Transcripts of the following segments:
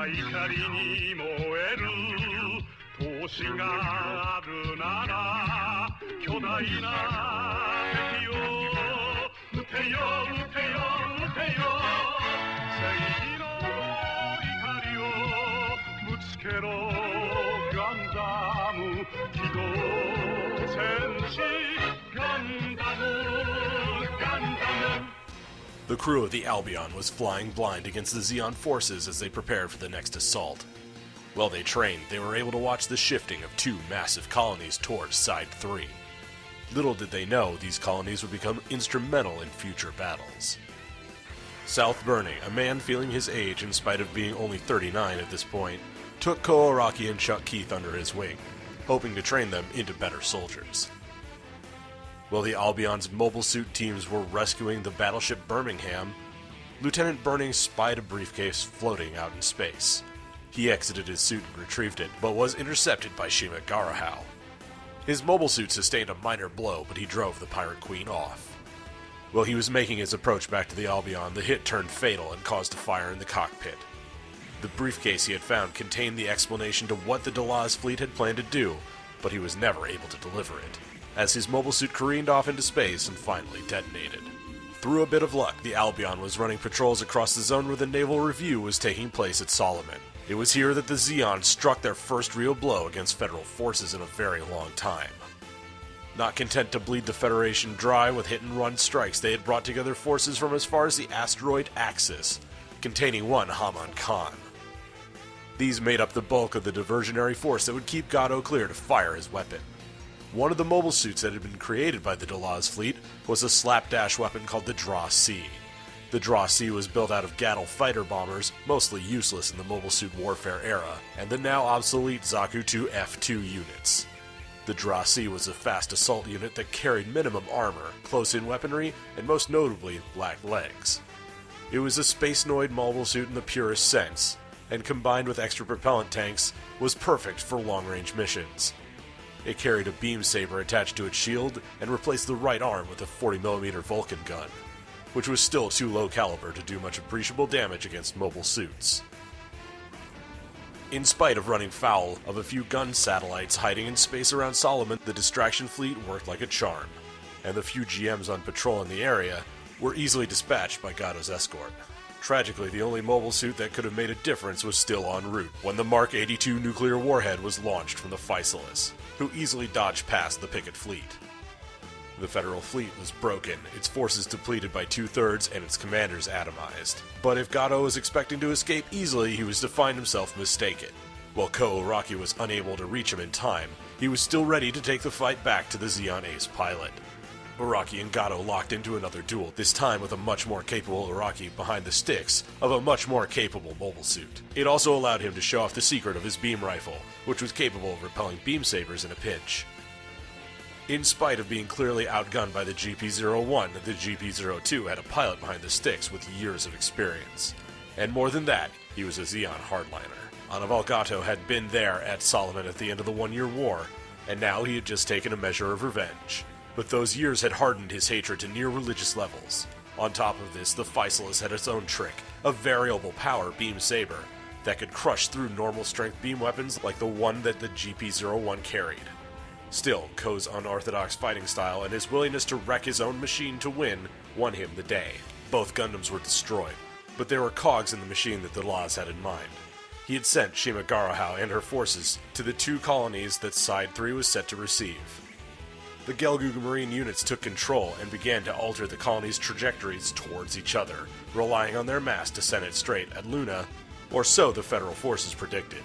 怒りに燃える闘志があるなら巨大な敵を撃てよ撃てよ撃てよ正義の怒りをぶつけろガンダム機動戦士ガンダムガンダム The crew of the Albion was flying blind against the Zeon forces as they prepared for the next assault. While they trained, they were able to watch the shifting of two massive colonies towards Side 3. Little did they know these colonies would become instrumental in future battles. South Burning, a man feeling his age in spite of being only 39 at this point, took Ko Araki and Chuck Keith under his wing, hoping to train them into better soldiers. While the Albion's mobile suit teams were rescuing the battleship Birmingham, Lieutenant Burning spied a briefcase floating out in space. He exited his suit and retrieved it, but was intercepted by Shima Garahao. His mobile suit sustained a minor blow, but he drove the Pirate Queen off. While he was making his approach back to the Albion, the hit turned fatal and caused a fire in the cockpit. The briefcase he had found contained the explanation to what the Delaz fleet had planned to do, but he was never able to deliver it, as his mobile suit careened off into space and finally detonated. Through a bit of luck, the Albion was running patrols across the zone where the naval review was taking place at Solomon. It was here that the Zeon struck their first real blow against Federal forces in a very long time. Not content to bleed the Federation dry with hit-and-run strikes, they had brought together forces from as far as the asteroid Axis, containing one Haman Khan. These made up the bulk of the diversionary force that would keep Gato clear to fire his weapon. One of the mobile suits that had been created by the Delaz fleet was a slapdash weapon called the Dra-C. The Dra-C was built out of Gato fighter bombers, mostly useless in the mobile suit warfare era, and the now obsolete Zaku 2 F2 units. The Dra-C was a fast assault unit that carried minimum armor, close-in weaponry, and most notably, black legs. It was a Space-Noid mobile suit in the purest sense, and combined with extra propellant tanks, was perfect for long-range missions. It carried a beam saber attached to its shield and replaced the right arm with a 40mm Vulcan gun, which was still too low caliber to do much appreciable damage against mobile suits. In spite of running foul of a few gun satellites hiding in space around Solomon, the distraction fleet worked like a charm, and the few GMs on patrol in the area were easily dispatched by Gato's escort. Tragically, the only mobile suit that could have made a difference was still en route when the Mark 82 nuclear warhead was launched from the Physalis, who easily dodged past the picket fleet. The Federal fleet was broken, its forces depleted by 2/3, and its commanders atomized. But if Gato was expecting to escape easily, he was to find himself mistaken. While Ko Araki was unable to reach him in time, he was still ready to take the fight back to the Zeon Ace pilot. Araki and Gato locked into another duel, this time with a much more capable Araki behind the sticks of a much more capable mobile suit. It also allowed him to show off the secret of his beam rifle, which was capable of repelling beam sabers in a pinch. In spite of being clearly outgunned by the GP-01, the GP-02 had a pilot behind the sticks with years of experience. And more than that, he was a Zeon hardliner. Anaval Gato had been there at Solomon at the end of the One-Year War, and now he had just taken a measure of revenge. But those years had hardened his hatred to near religious levels. On top of this, the Physalis had its own trick, a variable power beam saber, that could crush through normal strength beam weapons like the one that the GP-01 carried. Still, Ko's unorthodox fighting style and his willingness to wreck his own machine to win won him the day. Both Gundams were destroyed, but there were cogs in the machine that the Delaz had in mind. He had sent Shima Garahao and her forces to the two colonies that Side 3 was set to receive. The Gelgoog Marine units took control and began to alter the colony's trajectories towards each other, relying on their mass to send it straight at Luna, or so the Federal forces predicted.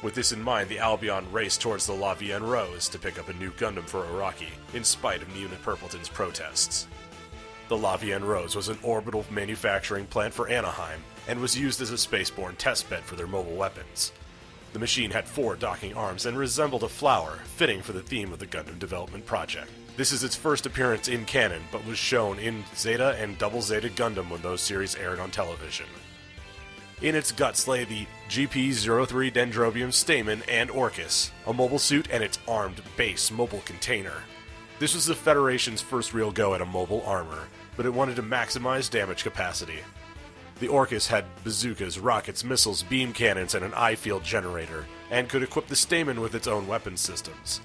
With this in mind, the Albion raced towards the La Vienne Rose to pick up a new Gundam for Araki, in spite of Unit Purpleton's protests. The La Vienne Rose was an orbital manufacturing plant for Anaheim, and was used as a spaceborne testbed for their mobile weapons. The machine had 4 docking arms and resembled a flower, fitting for the theme of the Gundam development project. This is its first appearance in canon, but was shown in Zeta and Double Zeta Gundam when those series aired on television. In its guts lay the GP-03 Dendrobium Stamen and Orcus, a mobile suit and its armed base mobile container. This was the Federation's first real go at a mobile armor, but it wanted to maximize damage capacity. The Orcus had bazookas, rockets, missiles, beam cannons, and an eye field generator, and could equip the Stamen with its own weapon systems.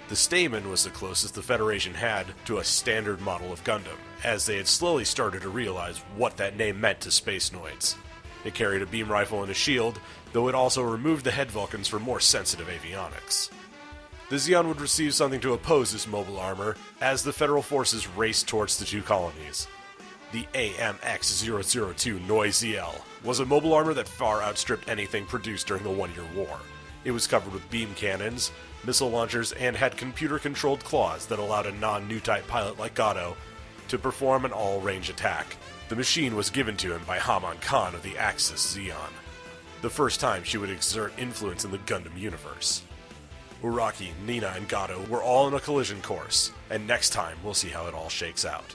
The Stamen was the closest the Federation had to a standard model of Gundam, as they had slowly started to realize what that name meant to Space Noids. It carried a beam rifle and a shield, though it also removed the head Vulcans for more sensitive avionics. The Zeon would receive something to oppose this mobile armor as the Federal forces raced towards the two colonies. The AMX-002 Noisiel was a mobile armor that far outstripped anything produced during the One-Year War. It was covered with beam cannons, missile launchers, and had computer-controlled claws that allowed a non-new-type pilot like Gato to perform an all-range attack. The machine was given to him by Haman Khan of the Axis Zeon, the first time she would exert influence in the Gundam universe. Uraki, Nina, and Gato were all in a collision course, and next time we'll see how it all shakes out.